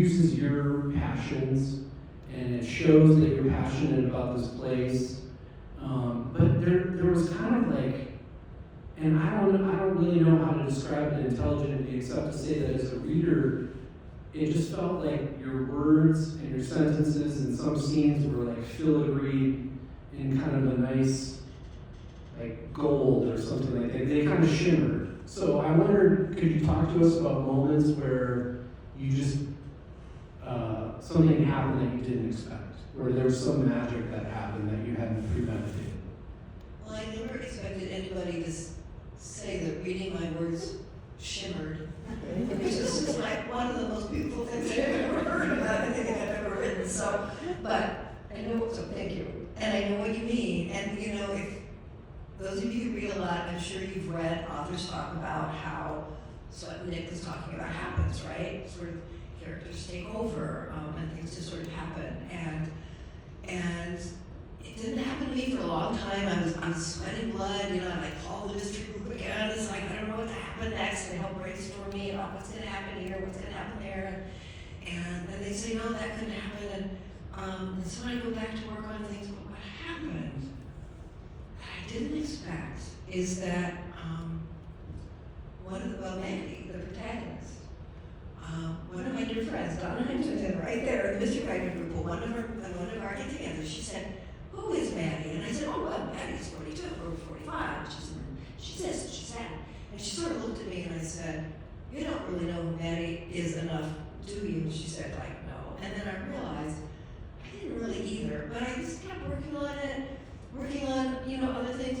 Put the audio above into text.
uses your passions, and it shows that you're passionate about this place. But there was kind of like, and I don't really know how to describe it intelligently except to say that as a reader, it just felt like your words and your sentences and some scenes were like filigree in kind of a nice, like gold or something like that. They kind of shimmered. So I wondered, could you talk to us about moments where you just, something happened that you didn't expect, where there was some magic that happened that you hadn't premeditated? Well, I never expected anybody to say that reading my words shimmered, which is just like one of the most beautiful things I've ever heard about anything I've ever written. So, but I know, so thank you. And I know what you mean. And you know, if those of you who read a lot, I'm sure you've read authors talk about how, so what Nick is talking about happens, right? Sort of characters take over and things just sort of happen. And it didn't happen to me for a long time. I was sweating blood, you know, and I called the mystery group again. It's like, I don't know what to happen next, and help brainstorm me about what's going to happen here, what's going to happen there. And then they say, no, that couldn't happen. And so I go back to work on things, but what happened that I didn't expect is that Maggie, the protagonist, one of my dear friends, Donna Huntington, right there in the mystery writer group, one of our get together, she said, who is Maddie? And I said, oh, well, Maddie's 42 or 45. She's this, and she's that. And she sort of looked at me and I said, you don't really know who Maddie is enough, do you? And she said, like, no. And then I realized I didn't really either, but I just kept working on it, you know, other things,